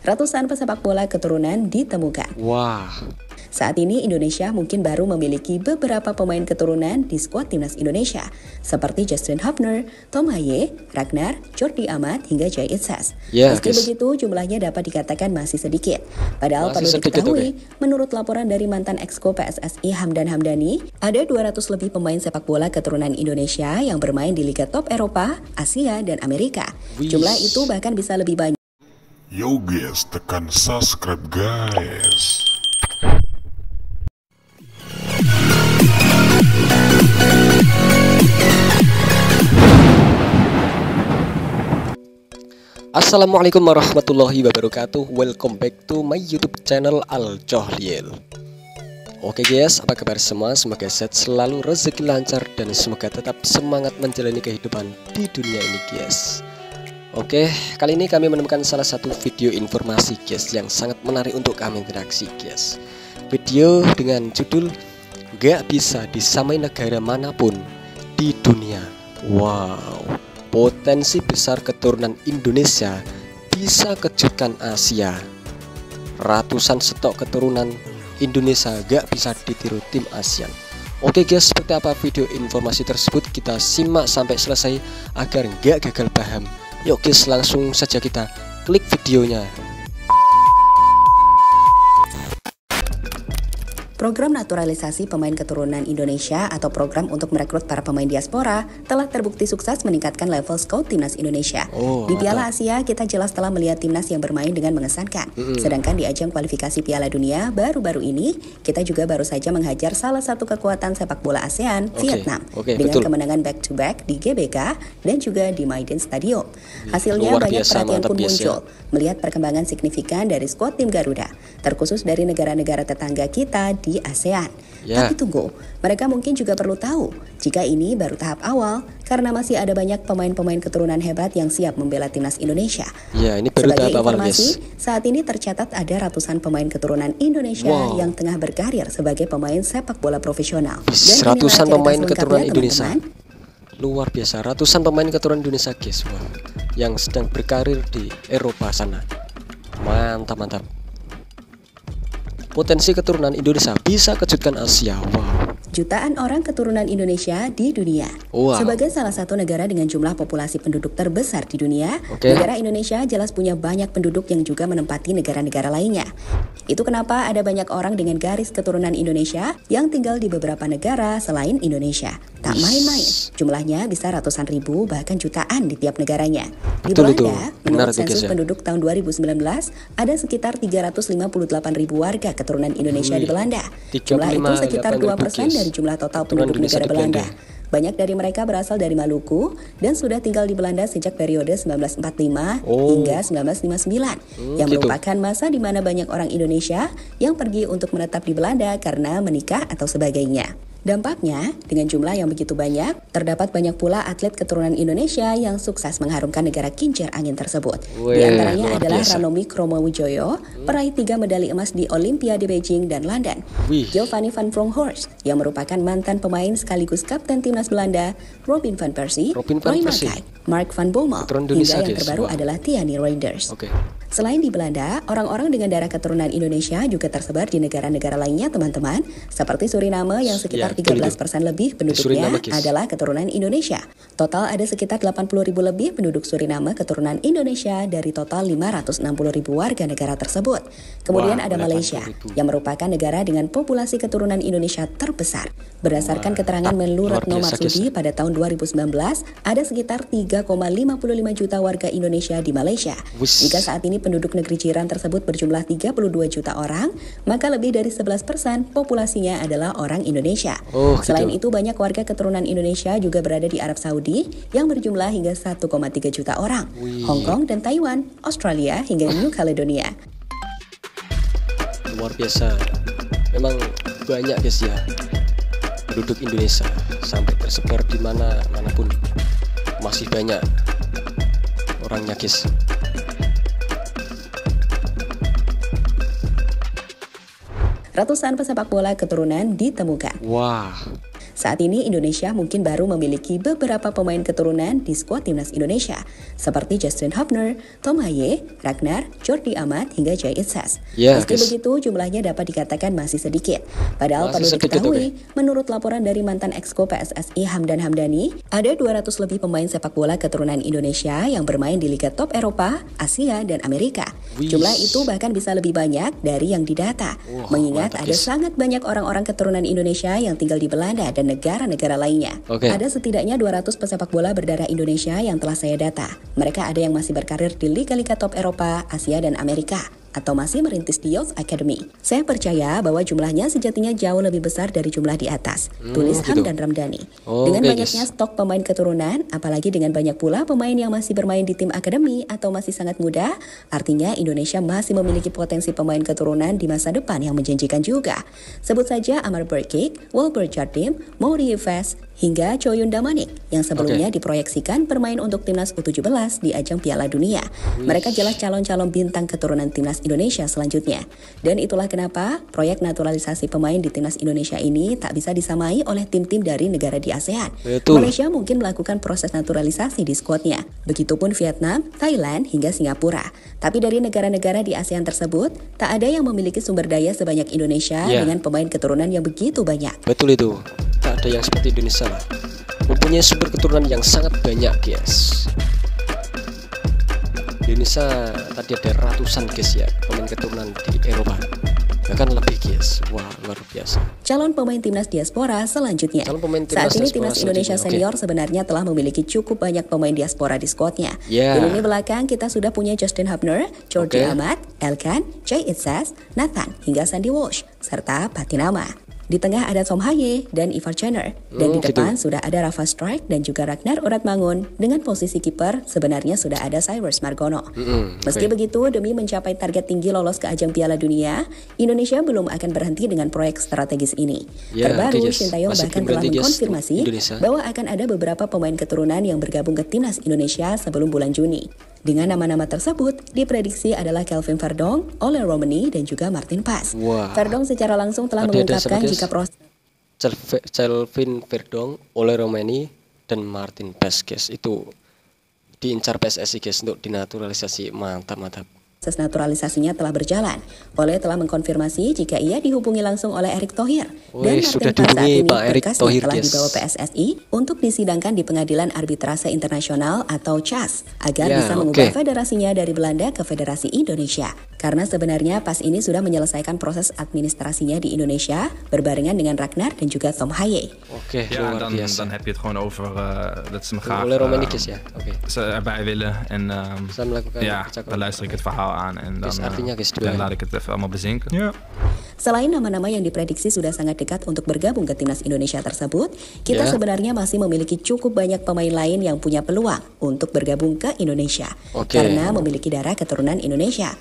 ratusan pesepak bola keturunan ditemukan. Wah. Saat ini Indonesia mungkin baru memiliki beberapa pemain keturunan di skuad timnas Indonesia, seperti Justin Hubner, Tom Haye, Ragnar, Jordi Amat, hingga Jay Itzas. Meski begitu, jumlahnya dapat dikatakan masih sedikit. Padahal perlu diketahui, menurut laporan dari mantan Exco PSSI Hamdan Hamdani, ada 200 lebih pemain sepak bola keturunan Indonesia yang bermain di liga top Eropa, Asia, dan Amerika. Jumlah itu bahkan bisa lebih banyak. Yo guys, tekan subscribe guys. Assalamualaikum warahmatullahi wabarakatuh. Welcome back to my YouTube channel Al Cohlil. Oke guys, apa kabar semua? Semoga sehat selalu, rezeki lancar, dan semoga tetap semangat menjalani kehidupan di dunia ini guys. Oke, kali ini kami menemukan salah satu video informasi guys yang sangat menarik untuk kami interaksi guys. Video dengan judul "Gak bisa disamai negara manapun di dunia". Wow, potensi besar keturunan Indonesia bisa kejutkan Asia. Ratusan stok keturunan Indonesia gak bisa ditiru tim ASEAN. Oke guys, seperti apa video informasi tersebut? Kita simak sampai selesai agar gak gagal paham. Yuk guys, langsung saja kita klik videonya. Program naturalisasi pemain keturunan Indonesia atau program untuk merekrut para pemain diaspora telah terbukti sukses meningkatkan level scout timnas Indonesia. Di Piala Asia, kita jelas telah melihat timnas yang bermain dengan mengesankan. Sedangkan di ajang kualifikasi Piala Dunia baru-baru ini, kita juga baru saja menghajar salah satu kekuatan sepak bola ASEAN, Vietnam, dengan kemenangan back-to-back di GBK dan juga di Maiden Stadium. Hasilnya banyak perhatian pun muncul melihat perkembangan signifikan dari skuad tim Garuda, terkhusus dari negara-negara tetangga kita di ASEAN. Tapi tunggu, mereka mungkin juga perlu tahu jika ini baru tahap awal karena masih ada banyak pemain-pemain keturunan hebat yang siap membela timnas Indonesia. Ini baru sebagai tahap awal, informasi, saat ini tercatat ada ratusan pemain keturunan Indonesia yang tengah berkarir sebagai pemain sepak bola profesional. Dan ratusan pemain keturunan Indonesia. Luar biasa, ratusan pemain keturunan Indonesia guys, yang sedang berkarir di Eropa sana. Mantap. Potensi keturunan Indonesia bisa kejutkan Asia. Jutaan orang keturunan Indonesia di dunia. Sebagai salah satu negara dengan jumlah populasi penduduk terbesar di dunia, negara Indonesia jelas punya banyak penduduk yang juga menempati negara-negara lainnya. Itu kenapa ada banyak orang dengan garis keturunan Indonesia yang tinggal di beberapa negara selain Indonesia. Tak main-main, jumlahnya bisa ratusan ribu bahkan jutaan di tiap negaranya. Di Belanda, menurut sensus penduduk tahun 2019, ada sekitar 358.000 warga keturunan Indonesia di Belanda. Jumlah itu sekitar 2% dari jumlah total penduduk negara Belanda. Banyak dari mereka berasal dari Maluku dan sudah tinggal di Belanda sejak periode 1945 hingga 1959, yang merupakan masa di mana banyak orang Indonesia yang pergi untuk menetap di Belanda karena menikah atau sebagainya. Dampaknya, dengan jumlah yang begitu banyak, terdapat banyak pula atlet keturunan Indonesia yang sukses mengharumkan negara kincir angin tersebut. Di antaranya adalah Ranomi Kromowidjojo, peraih 3 medali emas di Olimpiade Beijing dan London. Giovanni van Bronckhorst, yang merupakan mantan pemain sekaligus kapten timnas Belanda, Robin van Persie, Roy Mackay, Mark van Bommel, hingga yang terbaru adalah Tiani Reinders. Selain di Belanda, orang-orang dengan darah keturunan Indonesia juga tersebar di negara-negara lainnya teman-teman, seperti Suriname yang sekitar 13% lebih penduduknya adalah keturunan Indonesia. Total ada sekitar 80.000 lebih penduduk Suriname keturunan Indonesia dari total 560.000 warga negara tersebut. Kemudian ada Malaysia, yang merupakan negara dengan populasi keturunan Indonesia terbesar. Berdasarkan keterangan Menlu Retno Marsudi pada tahun 2019, ada sekitar 3,55 juta warga Indonesia di Malaysia. Jika saat ini penduduk negeri jiran tersebut berjumlah 32 juta orang, maka lebih dari 11% populasinya adalah orang Indonesia. Selain itu, banyak warga keturunan Indonesia juga berada di Arab Saudi yang berjumlah hingga 1,3 juta orang, Hong Kong dan Taiwan, Australia hingga New Caledonia. Luar biasa, memang banyak guys ya penduduk Indonesia, sampai tersebar di manapun masih banyak orangnya guys. Ratusan pesepak bola keturunan ditemukan. Saat ini Indonesia mungkin baru memiliki beberapa pemain keturunan di skuad timnas Indonesia, seperti Justin Hubner, Tom Haye, Ragnar, Jordi Amat, hingga Jay Itzes. Meski begitu, jumlahnya dapat dikatakan masih sedikit. Padahal perlu diketahui, menurut laporan dari mantan Exco PSSI Hamdan Hamdani, ada 200 lebih pemain sepak bola keturunan Indonesia yang bermain di liga top Eropa, Asia, dan Amerika. Jumlah itu bahkan bisa lebih banyak dari yang didata, mengingat ada sangat banyak orang-orang keturunan Indonesia yang tinggal di Belanda dan negara-negara lainnya. Ada setidaknya 200 pesepak bola berdarah Indonesia yang telah saya data. Mereka ada yang masih berkarir di liga-liga top Eropa, Asia, dan Amerika, atau masih merintis di Youth Academy. Saya percaya bahwa jumlahnya sejatinya jauh lebih besar dari jumlah di atas, tulis Hamdan Ramdhani. Dengan banyaknya stok pemain keturunan, apalagi dengan banyak pula pemain yang masih bermain di tim akademi atau masih sangat muda, artinya Indonesia masih memiliki potensi pemain keturunan di masa depan yang menjanjikan juga. Sebut saja Amar Berkik, Walbert Jardim, Mauri Yves, hingga Choyun Damanik yang sebelumnya diproyeksikan bermain untuk timnas U17 di ajang Piala Dunia. Mereka jelas calon-calon bintang keturunan timnas Indonesia selanjutnya. Dan itulah kenapa proyek naturalisasi pemain di timnas Indonesia ini tak bisa disamai oleh tim-tim dari negara di ASEAN. Malaysia mungkin melakukan proses naturalisasi di skuadnya. Begitupun Vietnam, Thailand, hingga Singapura. Tapi dari negara-negara di ASEAN tersebut, tak ada yang memiliki sumber daya sebanyak Indonesia dengan pemain keturunan yang begitu banyak. Betul itu. Tak ada yang seperti Indonesia lah. Mempunyai sumber keturunan yang sangat banyak, guys. Di Indonesia tadi ada ratusan, guys, ya, pemain keturunan di Eropa. Bahkan lebih, guys. Wah, luar biasa. Calon pemain timnas diaspora selanjutnya. Saat ini timnas Indonesia senior sebenarnya telah memiliki cukup banyak pemain diaspora di skuadnya. Di lini belakang kita sudah punya Justin Hubner, Jordi Amat, Elkan, Jay Itzes, Nathan, hingga Sandy Walsh, serta Patinama. Di tengah ada Tom Haye dan Ivar Jenner. Dan di depan sudah ada Rafa Strijk dan juga Ragnar Oratmangun. Dengan posisi kiper sebenarnya sudah ada Cyrus Margono. Meski begitu, demi mencapai target tinggi lolos ke ajang Piala Dunia, Indonesia belum akan berhenti dengan proyek strategis ini. Terbaru, Sintayong bahkan telah mengkonfirmasi bahwa akan ada beberapa pemain keturunan yang bergabung ke timnas Indonesia sebelum bulan Juni. Dengan nama-nama tersebut, diprediksi adalah Kelvin Verdong, Ole Romani, dan juga Martin Pas. Verdong secara langsung telah mengungkapkan jika proses Kelvin Verdong, Ole Romani, dan Martin Pas, guys, itu diincar PSSI, guys, untuk dinaturalisasi. Mantap. Proses naturalisasinya telah berjalan. Ole telah mengkonfirmasi jika ia dihubungi langsung oleh Erick Thohir. Dan Martin Pas saat ini berkasnya telah dibawa PSSI untuk disidangkan di Pengadilan Arbitrase Internasional atau CAS agar bisa mengubah federasinya dari Belanda ke Federasi Indonesia. Karena sebenarnya Pas ini sudah menyelesaikan proses administrasinya di Indonesia berbarengan dengan Ragnar dan juga Tom Haye. Luar biasa. Dan heb je het gewoon over dat ze me graag erbij willen en dan luister ik het verhaal aan en dan laat ik het even allemaal bezinken. Selain nama-nama yang diprediksi sudah sangat dekat untuk bergabung ke timnas Indonesia tersebut, kita sebenarnya masih memiliki cukup banyak pemain lain yang punya peluang untuk bergabung ke Indonesia karena memiliki darah keturunan Indonesia.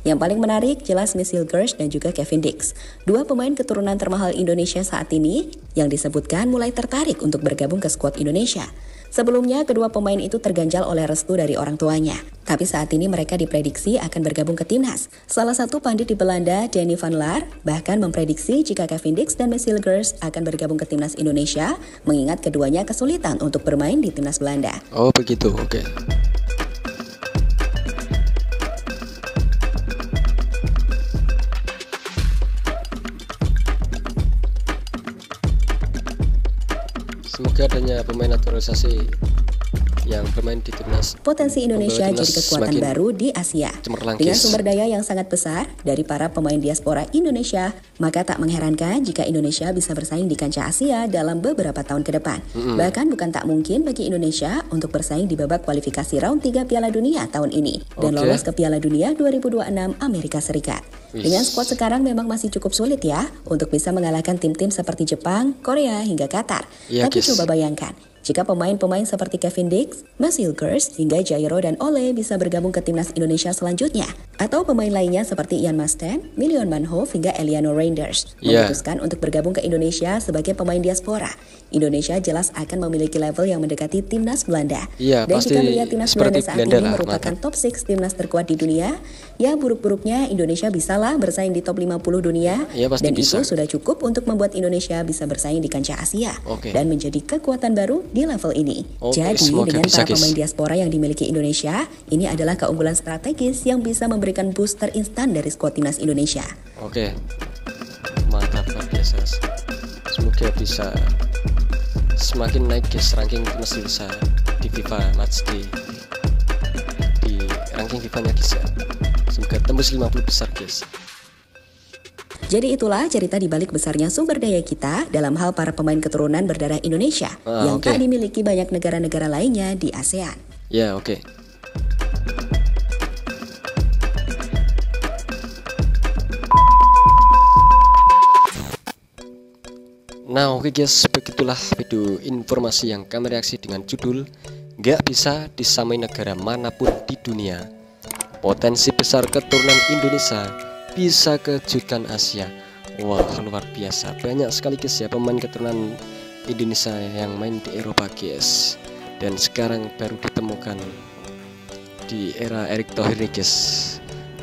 Yang paling menarik jelas Misil Gersh dan juga Kevin Dix, dua pemain keturunan termahal Indonesia saat ini yang disebutkan mulai tertarik untuk bergabung ke skuad Indonesia. Sebelumnya, kedua pemain itu terganjal oleh restu dari orang tuanya. Tapi saat ini mereka diprediksi akan bergabung ke timnas. Salah satu pandit di Belanda, Danny van Laar, bahkan memprediksi jika Kevin Dix dan Misil Gersh akan bergabung ke timnas Indonesia, mengingat keduanya kesulitan untuk bermain di timnas Belanda. Oh begitu, oke. Semoga adanya pemain naturalisasi yang bermain di timnas. Potensi Indonesia jadi kekuatan baru di Asia. Dengan sumber daya yang sangat besar dari para pemain diaspora Indonesia, maka tak mengherankan jika Indonesia bisa bersaing di kancah Asia dalam beberapa tahun ke depan. Bahkan bukan tak mungkin bagi Indonesia untuk bersaing di babak kualifikasi round 3 Piala Dunia tahun ini dan lolos ke Piala Dunia 2026 Amerika Serikat. Dengan skuad sekarang memang masih cukup sulit ya untuk bisa mengalahkan tim-tim seperti Jepang, Korea, hingga Qatar. Tapi coba bayangkan, Jika pemain-pemain seperti Kevin Dix, Max Hilgers, hingga Jairo dan Ole bisa bergabung ke timnas Indonesia selanjutnya, atau pemain lainnya seperti Ian Masten, Milion Manhoef, hingga Eliano Reinders memutuskan untuk bergabung ke Indonesia sebagai pemain diaspora, Indonesia jelas akan memiliki level yang mendekati timnas Belanda. Dan jika melihat timnas Belanda saat ini merupakan top 6 timnas terkuat di dunia, ya buruk-buruknya Indonesia bisalah bersaing di top 50 dunia, dan itu sudah cukup untuk membuat Indonesia bisa bersaing di kancah Asia dan menjadi kekuatan baru di level ini. Jadi dengan para pemain diaspora yang dimiliki Indonesia, ini adalah keunggulan strategis yang bisa memberikan boost instan dari skuad timnas Indonesia. Mantap, luar biasa. Semoga bisa semakin naik guys ranking timnas Indonesia di FIFA Matchday, di ranking FIFA-nya guys ya. Semoga tembus 50 besar guys. Jadi itulah cerita di balik besarnya sumber daya kita dalam hal para pemain keturunan berdarah Indonesia yang tak dimiliki banyak negara-negara lainnya di ASEAN. Nah guys, begitulah video informasi yang kami reaksi dengan judul "Gak bisa disamain negara manapun di dunia. Potensi besar keturunan Indonesia bisa kejutkan Asia." Wah, luar biasa. Banyak sekali guys ya pemain keturunan Indonesia yang main di Eropa guys. Dan sekarang baru ditemukan di era Erick Thohir nih guys.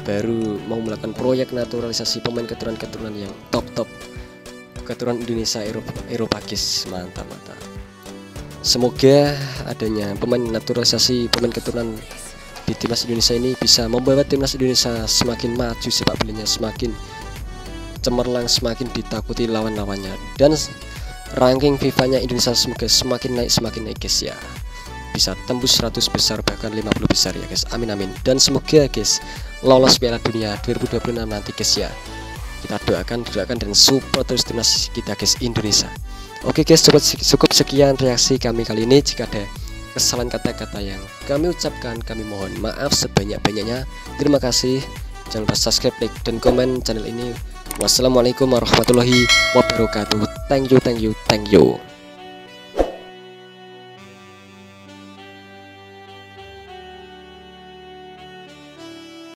Baru mau melakukan proyek naturalisasi pemain keturunan yang top keturunan Indonesia Eropa guys. Mantap. Semoga adanya pemain naturalisasi pemain keturunan di timnas Indonesia ini bisa membawa timnas Indonesia semakin maju sepak bolanya, semakin cemerlang, semakin ditakuti lawan-lawannya, dan ranking FIFA-nya Indonesia semoga semakin naik guys ya. Bisa tembus 100 besar bahkan 50 besar ya guys. Amin. Dan semoga guys lolos Piala Dunia 2026 nanti guys ya. Kita doakan dan support terus timnas kita guys Indonesia. Oke guys, cukup sekian reaksi kami kali ini. Jika ada kesalahan kata-kata yang kami ucapkan, kami mohon maaf sebanyak-banyaknya. Terima kasih. Jangan lupa subscribe, like, dan komen channel ini. Wassalamualaikum warahmatullahi wabarakatuh. Thank you.